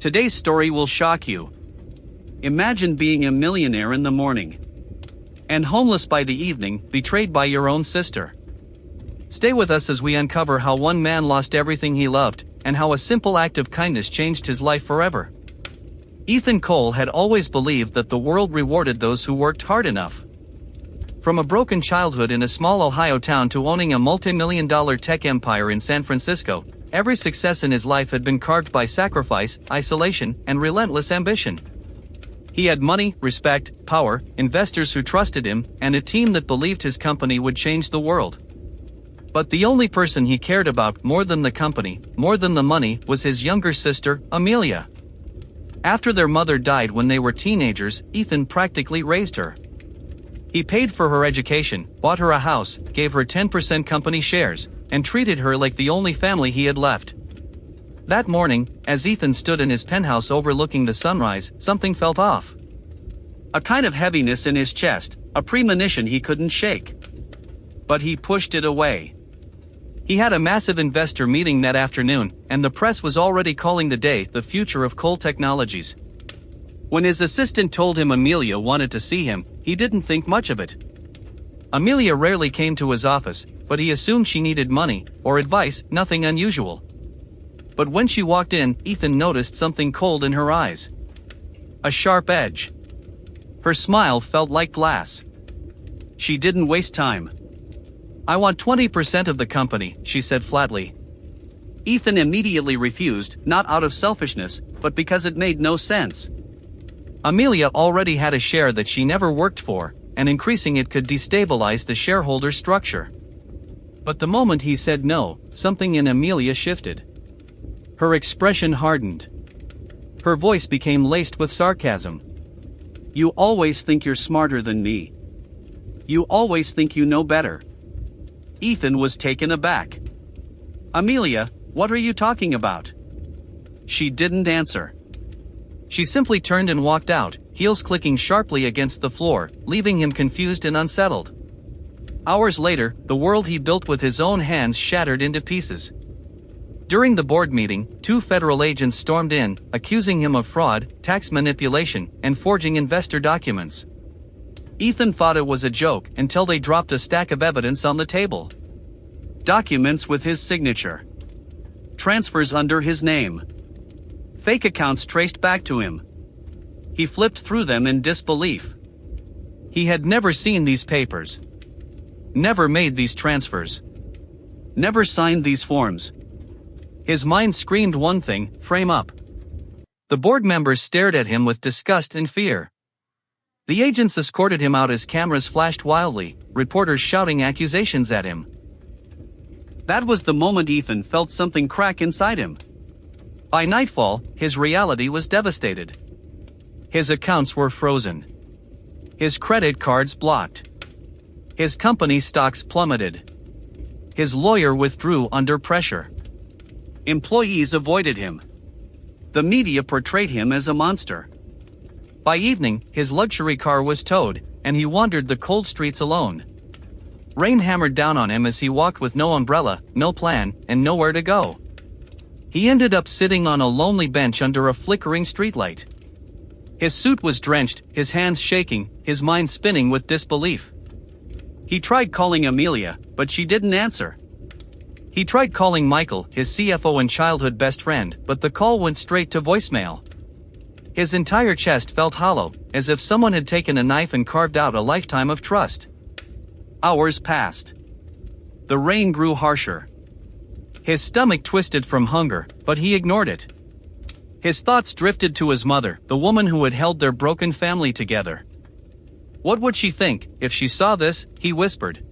Today's story will shock you. Imagine being a millionaire in the morning and homeless by the evening, betrayed by your own sister. Stay with us as we uncover how one man lost everything he loved, and how a simple act of kindness changed his life forever. Ethan Cole had always believed that the world rewarded those who worked hard enough. From a broken childhood in a small Ohio town to owning a multi-million-dollar tech empire in San Francisco, every success in his life had been carved by sacrifice, isolation, and relentless ambition. He had money, respect, power, investors who trusted him, and a team that believed his company would change the world. But the only person he cared about more than the company, more than the money, was his younger sister, Amelia. After their mother died when they were teenagers, Ethan practically raised her. He paid for her education, bought her a house, gave her 10% company shares, and treated her like the only family he had left. That morning, as Ethan stood in his penthouse overlooking the sunrise, something felt off. A kind of heaviness in his chest, a premonition he couldn't shake. But he pushed it away. He had a massive investor meeting that afternoon, and the press was already calling the day the future of coal technologies. When his assistant told him Amelia wanted to see him, he didn't think much of it. Amelia rarely came to his office, but he assumed she needed money or advice, nothing unusual. But when she walked in, Ethan noticed something cold in her eyes. A sharp edge. Her smile felt like glass. She didn't waste time. "I want 20% of the company," she said flatly. Ethan immediately refused, not out of selfishness, but because it made no sense. Amelia already had a share that she never worked for, and increasing it could destabilize the shareholder structure. But the moment he said no, something in Amelia shifted. Her expression hardened. Her voice became laced with sarcasm. "You always think you're smarter than me. You always think you know better." Ethan was taken aback. "Amelia, what are you talking about?" She didn't answer. She simply turned and walked out, heels clicking sharply against the floor, leaving him confused and unsettled. Hours later, the world he built with his own hands shattered into pieces. During the board meeting, 2 federal agents stormed in, accusing him of fraud, tax manipulation, and forging investor documents. Ethan thought it was a joke until they dropped a stack of evidence on the table. Documents with his signature. Transfers under his name. Fake accounts traced back to him. He flipped through them in disbelief. He had never seen these papers. Never made these transfers. Never signed these forms. His mind screamed one thing: frame up. The board members stared at him with disgust and fear. The agents escorted him out as cameras flashed wildly, reporters shouting accusations at him. That was the moment Ethan felt something crack inside him. By nightfall, his reality was devastated. His accounts were frozen. His credit cards blocked. His company stocks plummeted. His lawyer withdrew under pressure. Employees avoided him. The media portrayed him as a monster. By evening, his luxury car was towed, and he wandered the cold streets alone. Rain hammered down on him as he walked with no umbrella, no plan, and nowhere to go. He ended up sitting on a lonely bench under a flickering streetlight. His suit was drenched, his hands shaking, his mind spinning with disbelief. He tried calling Amelia, but she didn't answer. He tried calling Michael, his CFO and childhood best friend, but the call went straight to voicemail. His entire chest felt hollow, as if someone had taken a knife and carved out a lifetime of trust. Hours passed. The rain grew harsher. His stomach twisted from hunger, but he ignored it. His thoughts drifted to his mother, the woman who had held their broken family together. What would she think if she saw this? He whispered.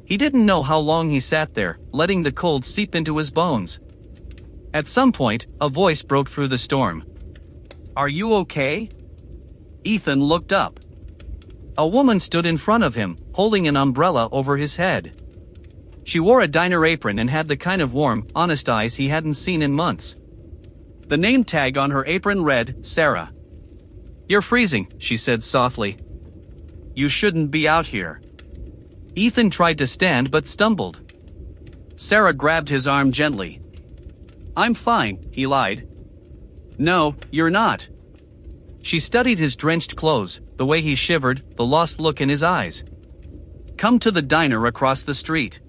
He didn't know how long he sat there, letting the cold seep into his bones. At some point, a voice broke through the storm. "Are you okay?" Ethan looked up. A woman stood in front of him, holding an umbrella over his head. She wore a diner apron and had the kind of warm, honest eyes he hadn't seen in months. The name tag on her apron read, Sarah. "You're freezing," she said softly. "You shouldn't be out here." Ethan tried to stand but stumbled. Sarah grabbed his arm gently. "I'm fine," he lied. No, you're not. She studied his drenched clothes, the way he shivered, the lost look in his eyes. Come to the diner across the street.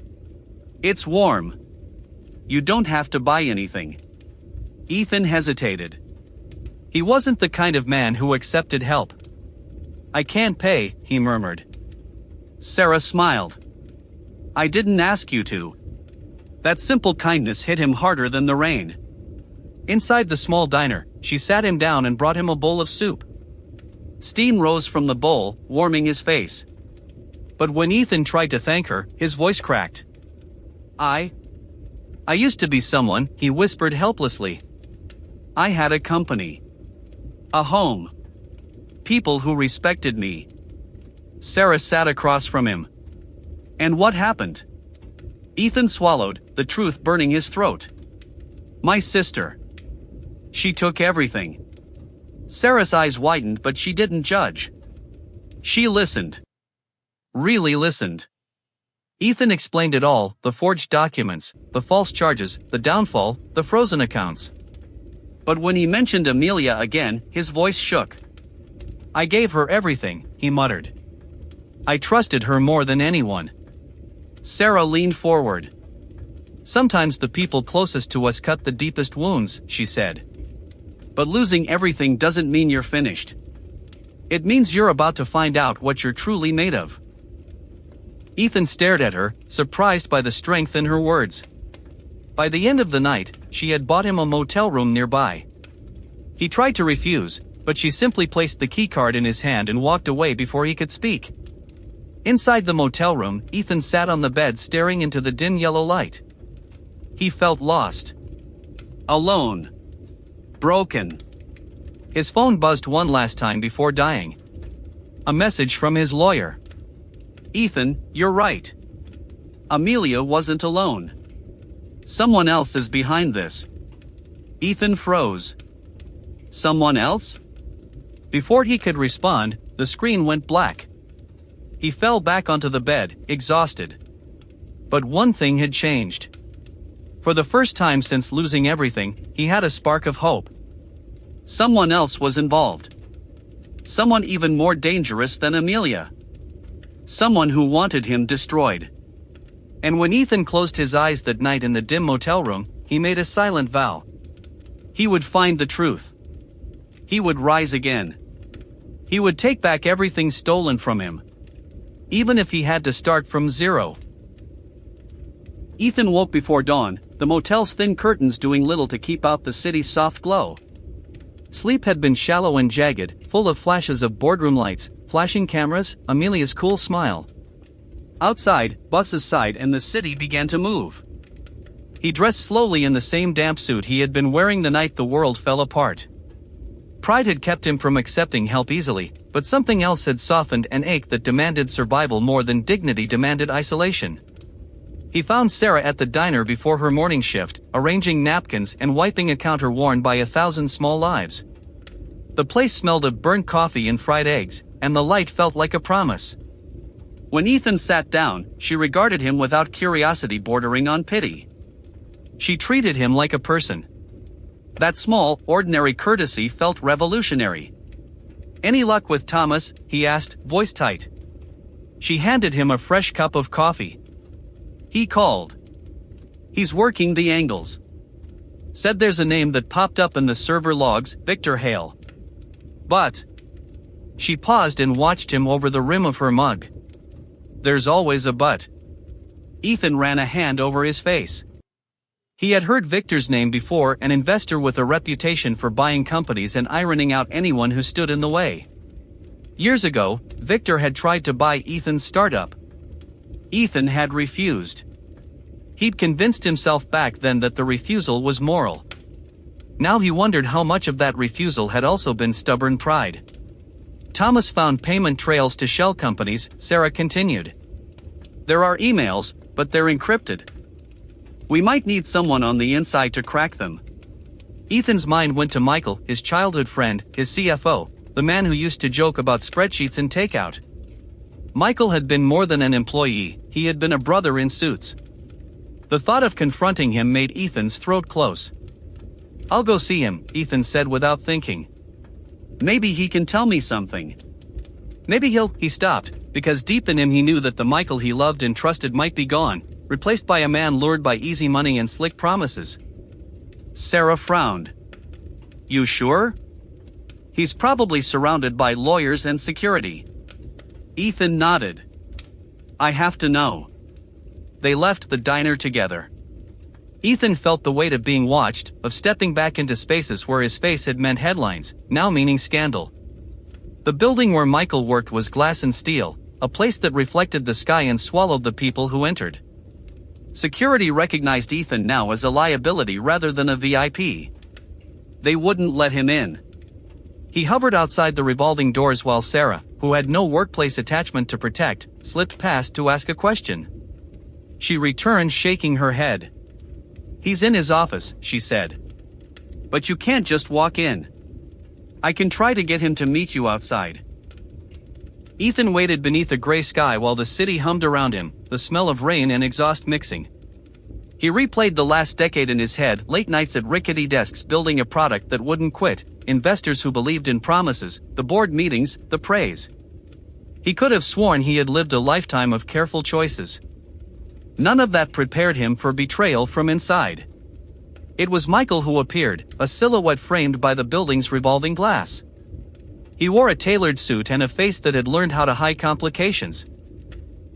It's warm. You don't have to buy anything. Ethan hesitated. He wasn't the kind of man who accepted help. I can't pay, he murmured. Sarah smiled. I didn't ask you to. That simple kindness hit him harder than the rain. Inside the small diner, she sat him down and brought him a bowl of soup. Steam rose from the bowl, warming his face. But when Ethan tried to thank her, his voice cracked. I used to be someone, he whispered helplessly. I had a company. A home. People who respected me. Sarah sat across from him. And what happened? Ethan swallowed, the truth burning his throat. My sister. She took everything. Sarah's eyes widened, but she didn't judge. She listened. Really listened. Ethan explained it all, the forged documents, the false charges, the downfall, the frozen accounts. But when he mentioned Amelia again, his voice shook. I gave her everything, he muttered. I trusted her more than anyone. Sarah leaned forward. Sometimes the people closest to us cut the deepest wounds, she said. But losing everything doesn't mean you're finished. It means you're about to find out what you're truly made of. Ethan stared at her, surprised by the strength in her words. By the end of the night, she had bought him a motel room nearby. He tried to refuse, but she simply placed the keycard in his hand and walked away before he could speak. Inside the motel room, Ethan sat on the bed staring into the dim yellow light. He felt lost. Alone. Broken. His phone buzzed one last time before dying. A message from his lawyer. Ethan, you're right. Amelia wasn't alone. Someone else is behind this. Ethan froze. Someone else? Before he could respond, the screen went black. He fell back onto the bed, exhausted. But one thing had changed. For the first time since losing everything, he had a spark of hope. Someone else was involved. Someone even more dangerous than Amelia. Someone who wanted him destroyed. And when Ethan closed his eyes that night in the dim motel room, he made a silent vow. He would find the truth. He would rise again. He would take back everything stolen from him. Even if he had to start from zero. Ethan woke before dawn, the motel's thin curtains doing little to keep out the city's soft glow. Sleep had been shallow and jagged, full of flashes of boardroom lights, flashing cameras, Amelia's cool smile. Outside, buses sighed and the city began to move. He dressed slowly in the same damp suit he had been wearing the night the world fell apart. Pride had kept him from accepting help easily, but something else had softened an ache that demanded survival more than dignity demanded isolation. He found Sarah at the diner before her morning shift, arranging napkins and wiping a counter worn by 1,000 small lives. The place smelled of burnt coffee and fried eggs, and the light felt like a promise. When Ethan sat down, she regarded him without curiosity bordering on pity. She treated him like a person. That small, ordinary courtesy felt revolutionary. Any luck with Thomas? He asked, voice tight. She handed him a fresh cup of coffee. He called. He's working the angles. Said there's a name that popped up in the server logs, Victor Hale. But. She paused and watched him over the rim of her mug. There's always a but. Ethan ran a hand over his face. He had heard Victor's name before, an investor with a reputation for buying companies and ironing out anyone who stood in the way. Years ago, Victor had tried to buy Ethan's startup. Ethan had refused. He'd convinced himself back then that the refusal was moral. Now he wondered how much of that refusal had also been stubborn pride. Thomas found payment trails to shell companies, Sarah continued. There are emails, but they're encrypted. We might need someone on the inside to crack them. Ethan's mind went to Michael, his childhood friend, his CFO, the man who used to joke about spreadsheets and takeout. Michael had been more than an employee, he had been a brother in suits. The thought of confronting him made Ethan's throat close. I'll go see him, Ethan said without thinking. Maybe he can tell me something. Maybe he stopped, because deep in him he knew that the Michael he loved and trusted might be gone, replaced by a man lured by easy money and slick promises. Sarah frowned. You sure? He's probably surrounded by lawyers and security. Ethan nodded. I have to know. They left the diner together. Ethan felt the weight of being watched, of stepping back into spaces where his face had meant headlines, now meaning scandal. The building where Michael worked was glass and steel, a place that reflected the sky and swallowed the people who entered. Security recognized Ethan now as a liability rather than a VIP. They wouldn't let him in. He hovered outside the revolving doors while Sarah, who had no workplace attachment to protect, slipped past to ask a question. She returned shaking her head. He's in his office, she said. But you can't just walk in. I can try to get him to meet you outside. Ethan waited beneath a gray sky while the city hummed around him, the smell of rain and exhaust mixing. He replayed the last decade in his head, late nights at rickety desks building a product that wouldn't quit, investors who believed in promises, the board meetings, the praise. He could have sworn he had lived a lifetime of careful choices. None of that prepared him for betrayal from inside. It was Michael who appeared, a silhouette framed by the building's revolving glass. He wore a tailored suit and a face that had learned how to hide complications.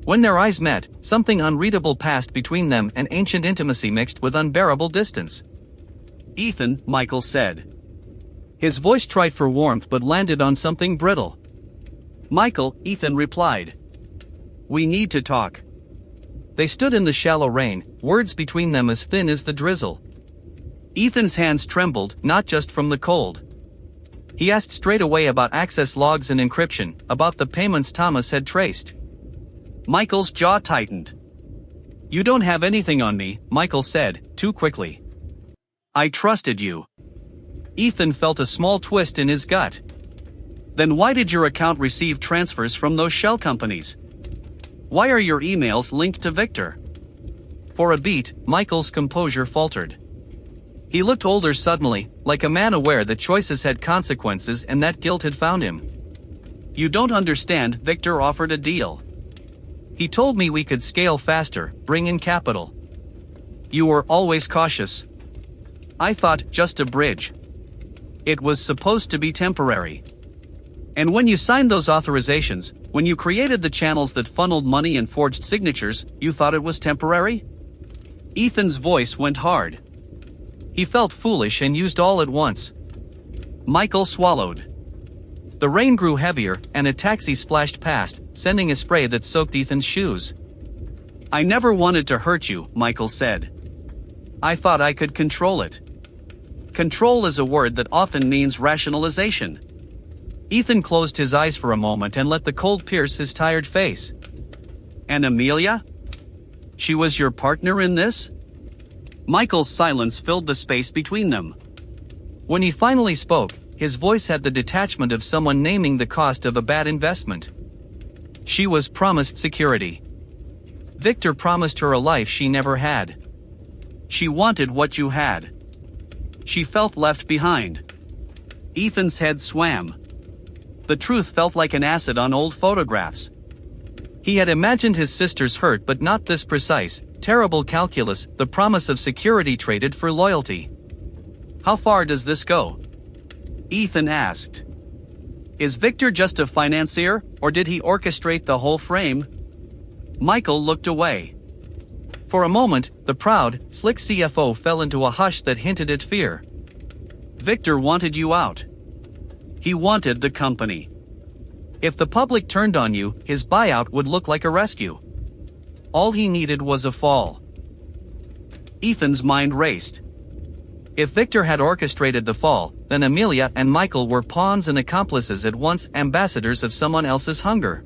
When their eyes met, something unreadable passed between them, and ancient intimacy mixed with unbearable distance. Ethan, Michael said. His voice tried for warmth but landed on something brittle. Michael, Ethan replied. We need to talk. They stood in the shallow rain, words between them as thin as the drizzle. Ethan's hands trembled, not just from the cold. He asked straight away about access logs and encryption, about the payments Thomas had traced. Michael's jaw tightened. You don't have anything on me, Michael said, too quickly. I trusted you. Ethan felt a small twist in his gut. Then why did your account receive transfers from those shell companies? Why are your emails linked to Victor? For a beat, Michael's composure faltered. He looked older suddenly, like a man aware that choices had consequences and that guilt had found him. You don't understand, Victor offered a deal. He told me we could scale faster, bring in capital. You were always cautious. I thought just a bridge. It was supposed to be temporary. And when you signed those authorizations, when you created the channels that funneled money and forged signatures, you thought it was temporary? Ethan's voice went hard. He felt foolish and used all at once. Michael swallowed. The rain grew heavier, and a taxi splashed past, sending a spray that soaked Ethan's shoes. I never wanted to hurt you, Michael said. I thought I could control it. Control is a word that often means rationalization. Ethan closed his eyes for a moment and let the cold pierce his tired face. And Amelia? She was your partner in this? Michael's silence filled the space between them. When he finally spoke, his voice had the detachment of someone naming the cost of a bad investment. She was promised security. Victor promised her a life she never had. She wanted what you had. She felt left behind. Ethan's head swam. The truth felt like an acid on old photographs. He had imagined his sister's hurt, but not this precise, terrible calculus, the promise of security traded for loyalty. How far does this go? Ethan asked. Is Victor just a financier, or did he orchestrate the whole frame? Michael looked away. For a moment, the proud, slick CFO fell into a hush that hinted at fear. Victor wanted you out. He wanted the company. If the public turned on you, his buyout would look like a rescue. All he needed was a fall. Ethan's mind raced. If Victor had orchestrated the fall, then Amelia and Michael were pawns and accomplices at once, ambassadors of someone else's hunger.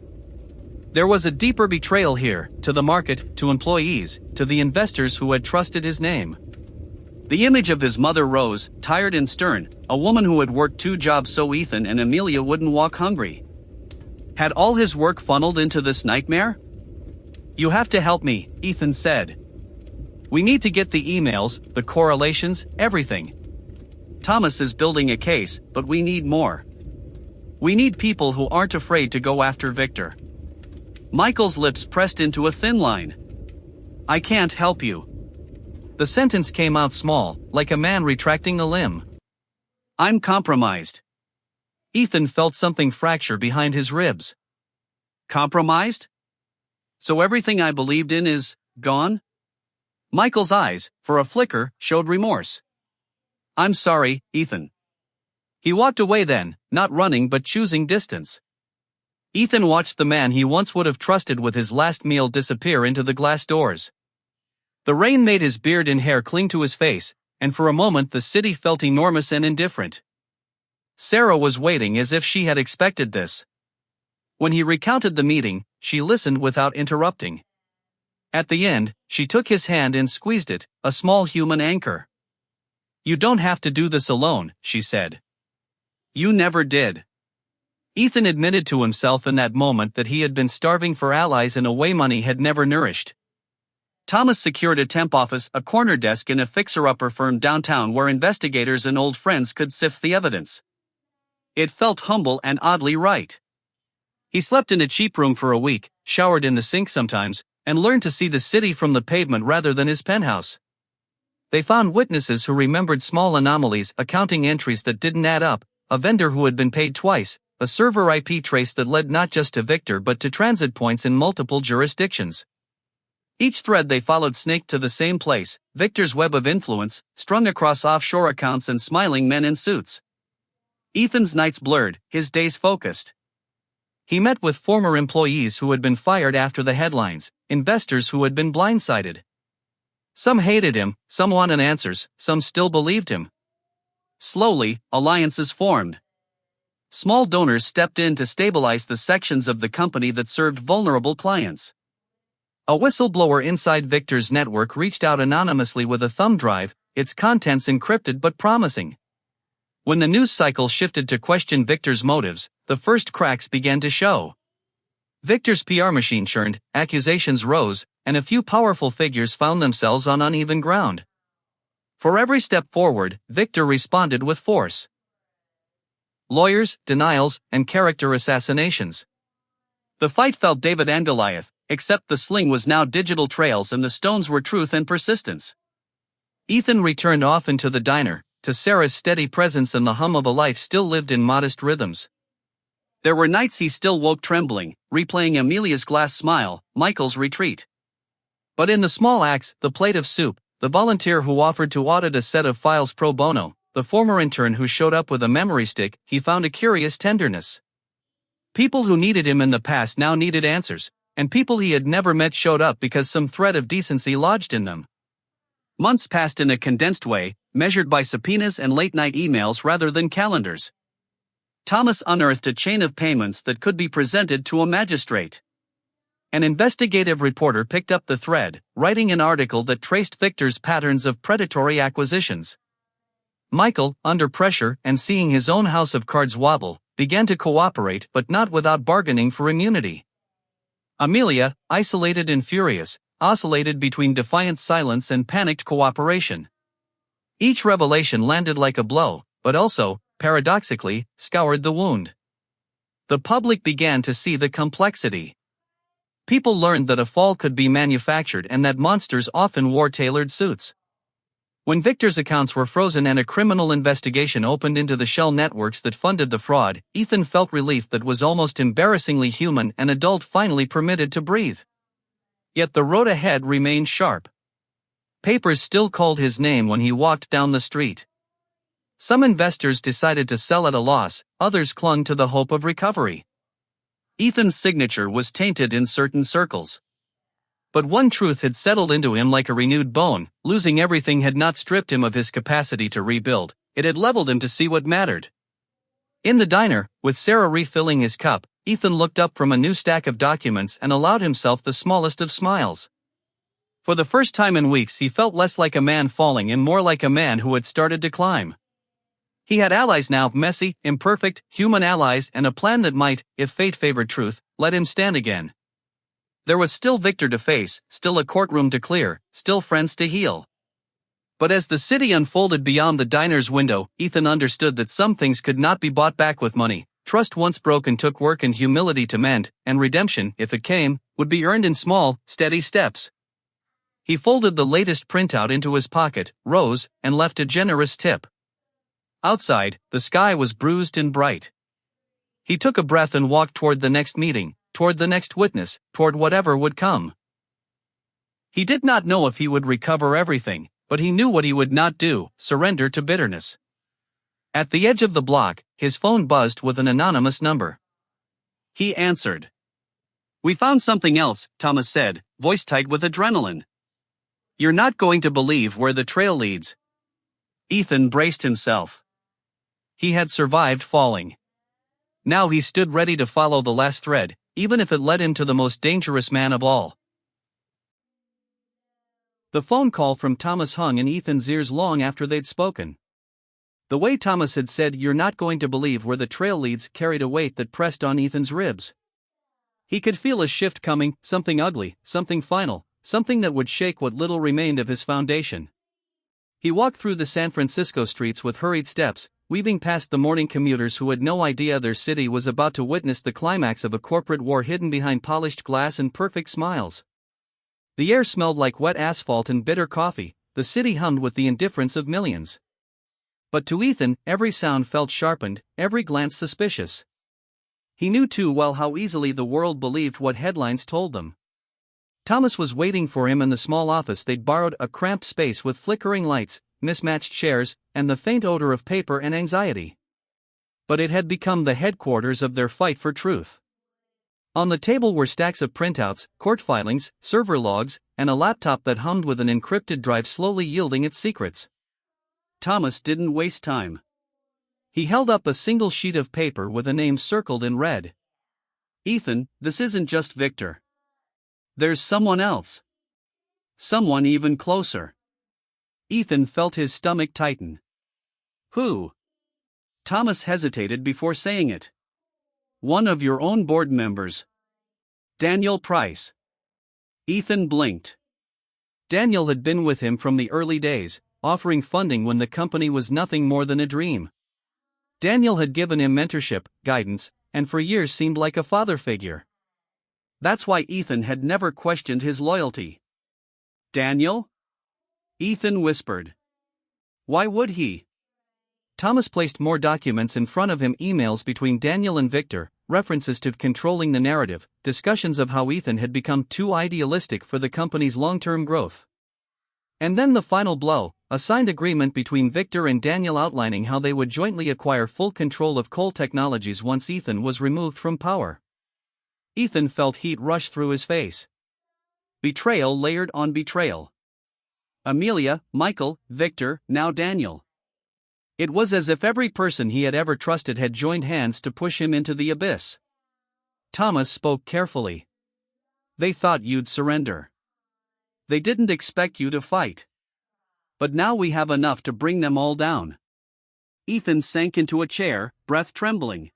There was a deeper betrayal here, to the market, to employees, to the investors who had trusted his name. The image of his mother rose, tired and stern, a woman who had worked 2 jobs so Ethan and Amelia wouldn't walk hungry. Had all his work funneled into this nightmare? You have to help me, Ethan said. We need to get the emails, the correlations, everything. Thomas is building a case, but we need more. We need people who aren't afraid to go after Victor. Michael's lips pressed into a thin line. I can't help you. The sentence came out small, like a man retracting a limb. I'm compromised. Ethan felt something fracture behind his ribs. Compromised? So everything I believed in is gone? Michael's eyes, for a flicker, showed remorse. I'm sorry, Ethan. He walked away then, not running but choosing distance. Ethan watched the man he once would have trusted with his last meal disappear into the glass doors. The rain made his beard and hair cling to his face, and for a moment the city felt enormous and indifferent. Sarah was waiting as if she had expected this. When he recounted the meeting, she listened without interrupting. At the end, she took his hand and squeezed it, a small human anchor. You don't have to do this alone, she said. You never did. Ethan admitted to himself in that moment that he had been starving for allies in a way money had never nourished. Thomas secured a temp office, a corner desk in a fixer-upper firm downtown where investigators and old friends could sift the evidence. It felt humble and oddly right. He slept in a cheap room for a week, showered in the sink sometimes, and learned to see the city from the pavement rather than his penthouse. They found witnesses who remembered small anomalies, accounting entries that didn't add up, a vendor who had been paid twice, a server IP trace that led not just to Victor but to transit points in multiple jurisdictions. Each thread they followed snaked to the same place, Victor's web of influence, strung across offshore accounts and smiling men in suits. Ethan's nights blurred, his days focused. He met with former employees who had been fired after the headlines, investors who had been blindsided. Some hated him, some wanted answers, some still believed him. Slowly, alliances formed. Small donors stepped in to stabilize the sections of the company that served vulnerable clients. A whistleblower inside Victor's network reached out anonymously with a thumb drive, its contents encrypted but promising. When the news cycle shifted to question Victor's motives, the first cracks began to show. Victor's PR machine churned, accusations rose, and a few powerful figures found themselves on uneven ground. For every step forward, Victor responded with force. Lawyers, denials, and character assassinations. The fight felt David and Goliath, except the sling was now digital trails and the stones were truth and persistence. Ethan returned often to the diner, to Sarah's steady presence, and the hum of a life still lived in modest rhythms. There were nights he still woke trembling, replaying Amelia's glass smile, Michael's retreat. But in the small acts, the plate of soup, the volunteer who offered to audit a set of files pro bono, the former intern who showed up with a memory stick, he found a curious tenderness. People who needed him in the past now needed answers, and people he had never met showed up because some thread of decency lodged in them. Months passed in a condensed way, measured by subpoenas and late-night emails rather than calendars. Thomas unearthed a chain of payments that could be presented to a magistrate. An investigative reporter picked up the thread, writing an article that traced Victor's patterns of predatory acquisitions. Michael, under pressure and seeing his own house of cards wobble, began to cooperate but not without bargaining for immunity. Amelia, isolated and furious, oscillated between defiant silence and panicked cooperation. Each revelation landed like a blow, but also, paradoxically, scoured the wound. The public began to see the complexity. People learned that a fall could be manufactured and that monsters often wore tailored suits. When Victor's accounts were frozen and a criminal investigation opened into the shell networks that funded the fraud, Ethan felt relief that was almost embarrassingly human. An adult finally permitted to breathe. Yet the road ahead remained sharp. Papers still called his name when he walked down the street. Some investors decided to sell at a loss, others clung to the hope of recovery. Ethan's signature was tainted in certain circles. But one truth had settled into him like a renewed bone: losing everything had not stripped him of his capacity to rebuild, it had leveled him to see what mattered. In the diner, with Sarah refilling his cup, Ethan looked up from a new stack of documents and allowed himself the smallest of smiles. For the first time in weeks he felt less like a man falling and more like a man who had started to climb. He had allies now, messy, imperfect, human allies, and a plan that might, if fate favored truth, let him stand again. There was still Victor to face, still a courtroom to clear, still friends to heal. But as the city unfolded beyond the diner's window, Ethan understood that some things could not be bought back with money. Trust once broken took work and humility to mend, and redemption, if it came, would be earned in small, steady steps. He folded the latest printout into his pocket, rose, and left a generous tip. Outside, the sky was bruised and bright. He took a breath and walked toward the next meeting, toward the next witness, toward whatever would come. He did not know if he would recover everything, but he knew what he would not do: surrender to bitterness. At the edge of the block, his phone buzzed with an anonymous number. He answered. "We found something else," Thomas said, voice tight with adrenaline. "You're not going to believe where the trail leads." Ethan braced himself. He had survived falling. Now he stood ready to follow the last thread, even if it led him to the most dangerous man of all. The phone call from Thomas hung in Ethan's ears long after they'd spoken. The way Thomas had said, "You're not going to believe where the trail leads," carried a weight that pressed on Ethan's ribs. He could feel a shift coming, something ugly, something final, something that would shake what little remained of his foundation. He walked through the San Francisco streets with hurried steps, weaving past the morning commuters who had no idea their city was about to witness the climax of a corporate war hidden behind polished glass and perfect smiles. The air smelled like wet asphalt and bitter coffee, the city hummed with the indifference of millions. But to Ethan, every sound felt sharpened, every glance suspicious. He knew too well how easily the world believed what headlines told them. Thomas was waiting for him in the small office they'd borrowed, a cramped space with flickering lights, mismatched chairs, and the faint odor of paper and anxiety. But it had become the headquarters of their fight for truth. On the table were stacks of printouts, court filings, server logs, and a laptop that hummed with an encrypted drive slowly yielding its secrets. Thomas didn't waste time. He held up a single sheet of paper with a name circled in red. "Ethan, this isn't just Victor. There's someone else. Someone even closer." Ethan felt his stomach tighten. "Who?" Thomas hesitated before saying it. "One of your own board members. Daniel Price." Ethan blinked. Daniel had been with him from the early days, offering funding when the company was nothing more than a dream. Daniel had given him mentorship, guidance, and for years seemed like a father figure. That's why Ethan had never questioned his loyalty. "Daniel?" Ethan whispered. "Why would he?" Thomas placed more documents in front of him, emails between Daniel and Victor, references to controlling the narrative, discussions of how Ethan had become too idealistic for the company's long-term growth. And then the final blow, a signed agreement between Victor and Daniel outlining how they would jointly acquire full control of coal technologies once Ethan was removed from power. Ethan felt heat rush through his face. Betrayal layered on betrayal. Amelia, Michael, Victor, now Daniel. It was as if every person he had ever trusted had joined hands to push him into the abyss. Thomas spoke carefully. "They thought you'd surrender. They didn't expect you to fight. But now we have enough to bring them all down." Ethan sank into a chair, breath trembling.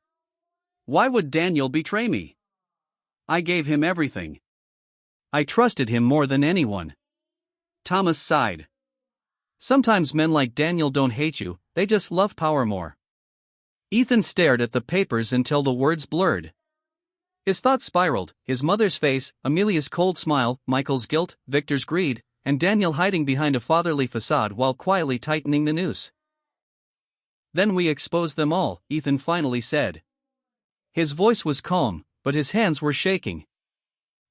"Why would Daniel betray me? I gave him everything. I trusted him more than anyone." Thomas sighed. "Sometimes men like Daniel don't hate you, they just love power more." Ethan stared at the papers until the words blurred. His thoughts spiraled: his mother's face, Amelia's cold smile, Michael's guilt, Victor's greed, and Daniel hiding behind a fatherly facade while quietly tightening the noose. "Then we exposed them all," Ethan finally said. His voice was calm, but his hands were shaking.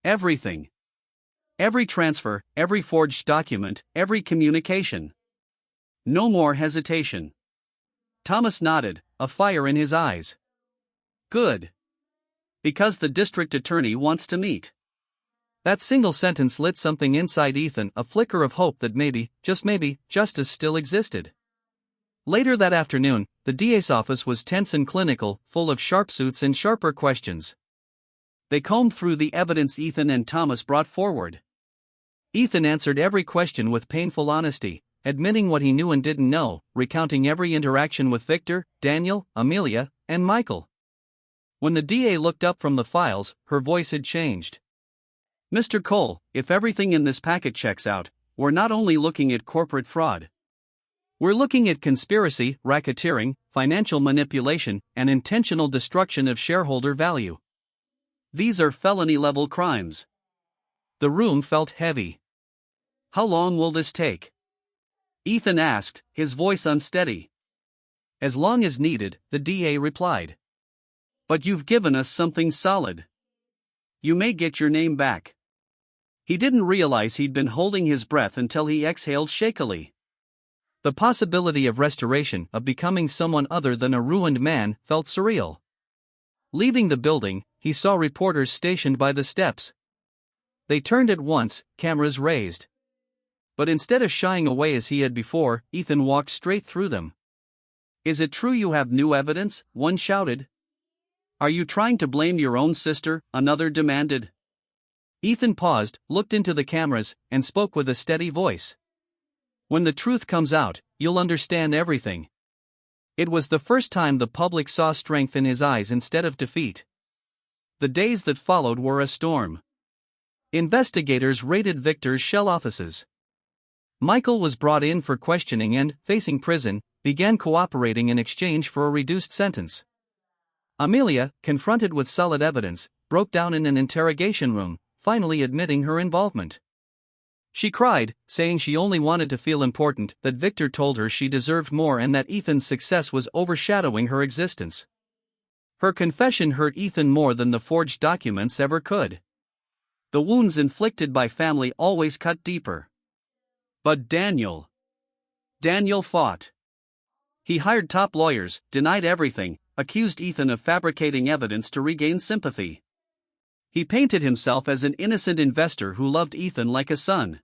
"Everything. Every transfer, every forged document, every communication. No more hesitation." Thomas nodded, a fire in his eyes. "Good. Because the district attorney wants to meet." That single sentence lit something inside Ethan, a flicker of hope that maybe, just maybe, justice still existed. Later that afternoon, the DA's office was tense and clinical, full of sharp suits and sharper questions. They combed through the evidence Ethan and Thomas brought forward. Ethan answered every question with painful honesty, admitting what he knew and didn't know, recounting every interaction with Victor, Daniel, Amelia, and Michael. When the DA looked up from the files, her voice had changed. "Mr. Cole, if everything in this packet checks out, we're not only looking at corporate fraud. We're looking at conspiracy, racketeering, financial manipulation, and intentional destruction of shareholder value. These are felony-level crimes. The room felt heavy. How long will this take? Ethan asked, his voice unsteady. As long as needed, the DA replied. But you've given us something solid. You may get your name back. He didn't realize he'd been holding his breath until he exhaled shakily. The possibility of restoration, of becoming someone other than a ruined man, felt surreal. Leaving the building, he saw reporters stationed by the steps. They turned at once, cameras raised. But instead of shying away as he had before, Ethan walked straight through them. Is it true you have new evidence? One shouted. Are you trying to blame your own sister? Another demanded. Ethan paused, looked into the cameras, and spoke with a steady voice. When the truth comes out, you'll understand everything. It was the first time the public saw strength in his eyes instead of defeat. The days that followed were a storm. Investigators raided Victor's shell offices. Michael was brought in for questioning and, facing prison, began cooperating in exchange for a reduced sentence. Amelia, confronted with solid evidence, broke down in an interrogation room, finally admitting her involvement. She cried, saying she only wanted to feel important, that Victor told her she deserved more and that Ethan's success was overshadowing her existence. Her confession hurt Ethan more than the forged documents ever could. The wounds inflicted by family always cut deeper. But Daniel fought. He hired top lawyers, denied everything, accused Ethan of fabricating evidence to regain sympathy. He painted himself as an innocent investor who loved Ethan like a son.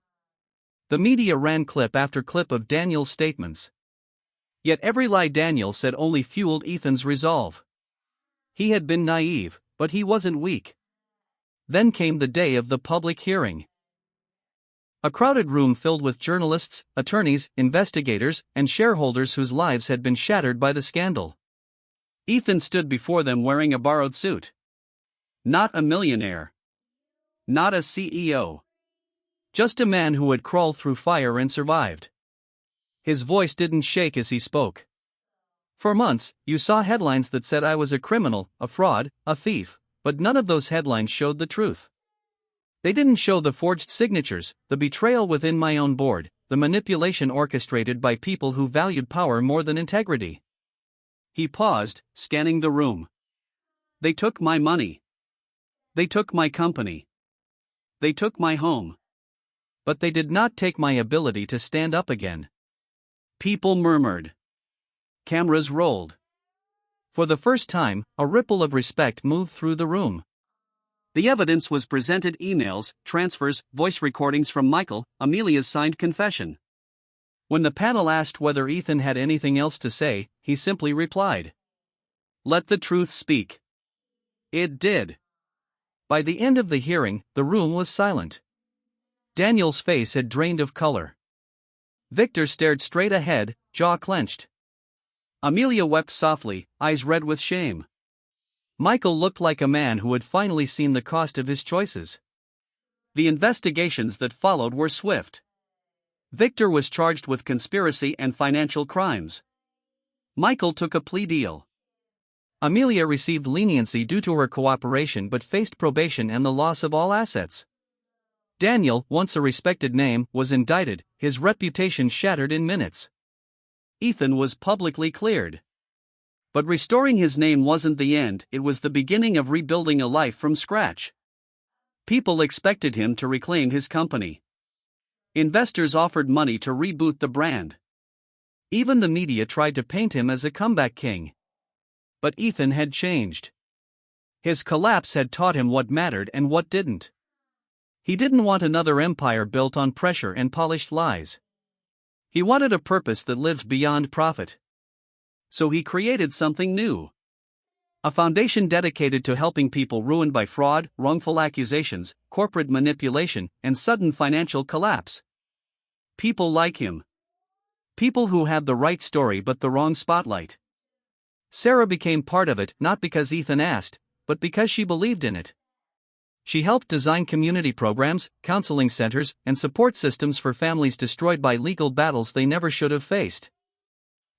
The media ran clip after clip of Daniel's statements. Yet every lie Daniel said only fueled Ethan's resolve. He had been naive, but he wasn't weak. Then came the day of the public hearing. A crowded room filled with journalists, attorneys, investigators, and shareholders whose lives had been shattered by the scandal. Ethan stood before them wearing a borrowed suit. Not a millionaire. Not a CEO. Just a man who had crawled through fire and survived. His voice didn't shake as he spoke. For months, you saw headlines that said I was a criminal, a fraud, a thief, but none of those headlines showed the truth. They didn't show the forged signatures, the betrayal within my own board, the manipulation orchestrated by people who valued power more than integrity. He paused, scanning the room. They took my money. They took my company. They took my home. But they did not take my ability to stand up again. People murmured. Cameras rolled. For the first time, a ripple of respect moved through the room. The evidence was presented: emails, transfers, voice recordings from Michael, Amelia's signed confession. When the panel asked whether Ethan had anything else to say, he simply replied, "Let the truth speak." It did. By the end of the hearing, the room was silent. Daniel's face had drained of color. Victor stared straight ahead, jaw clenched. Amelia wept softly, eyes red with shame. Michael looked like a man who had finally seen the cost of his choices. The investigations that followed were swift. Victor was charged with conspiracy and financial crimes. Michael took a plea deal. Amelia received leniency due to her cooperation but faced probation and the loss of all assets. Daniel, once a respected name, was indicted, his reputation shattered in minutes. Ethan was publicly cleared. But restoring his name wasn't the end, it was the beginning of rebuilding a life from scratch. People expected him to reclaim his company. Investors offered money to reboot the brand. Even the media tried to paint him as a comeback king. But Ethan had changed. His collapse had taught him what mattered and what didn't. He didn't want another empire built on pressure and polished lies. He wanted a purpose that lived beyond profit. So he created something new. A foundation dedicated to helping people ruined by fraud, wrongful accusations, corporate manipulation, and sudden financial collapse. People like him. People who had the right story but the wrong spotlight. Sarah became part of it not because Ethan asked, but because she believed in it. She helped design community programs, counseling centers, and support systems for families destroyed by legal battles they never should have faced.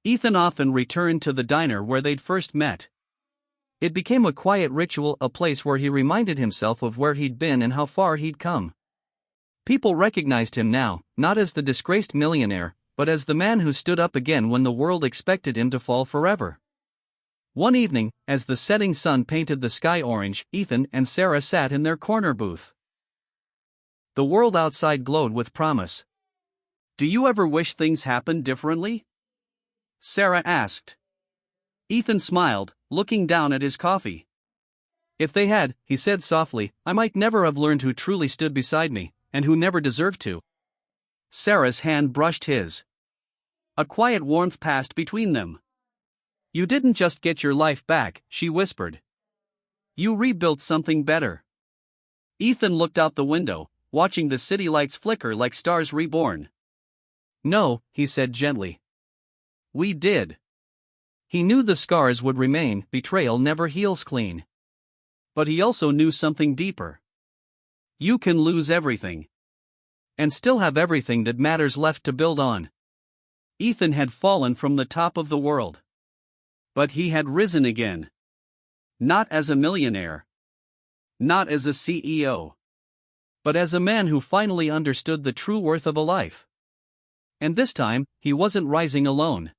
Ethan often returned to the diner where they'd first met. It became a quiet ritual, a place where he reminded himself of where he'd been and how far he'd come. People recognized him now, not as the disgraced millionaire, but as the man who stood up again when the world expected him to fall forever. One evening, as the setting sun painted the sky orange, Ethan and Sarah sat in their corner booth. The world outside glowed with promise. "Do you ever wish things happened differently?" Sarah asked. Ethan smiled, looking down at his coffee. "If they had," he said softly, "I might never have learned who truly stood beside me, and who never deserved to." Sarah's hand brushed his. A quiet warmth passed between them. "You didn't just get your life back," she whispered. "You rebuilt something better." Ethan looked out the window, watching the city lights flicker like stars reborn. "No," he said gently. "We did." He knew the scars would remain, betrayal never heals clean. But he also knew something deeper. You can lose everything and still have everything that matters left to build on. Ethan had fallen from the top of the world. But he had risen again. Not as a millionaire. Not as a CEO. But as a man who finally understood the true worth of a life. And this time, he wasn't rising alone.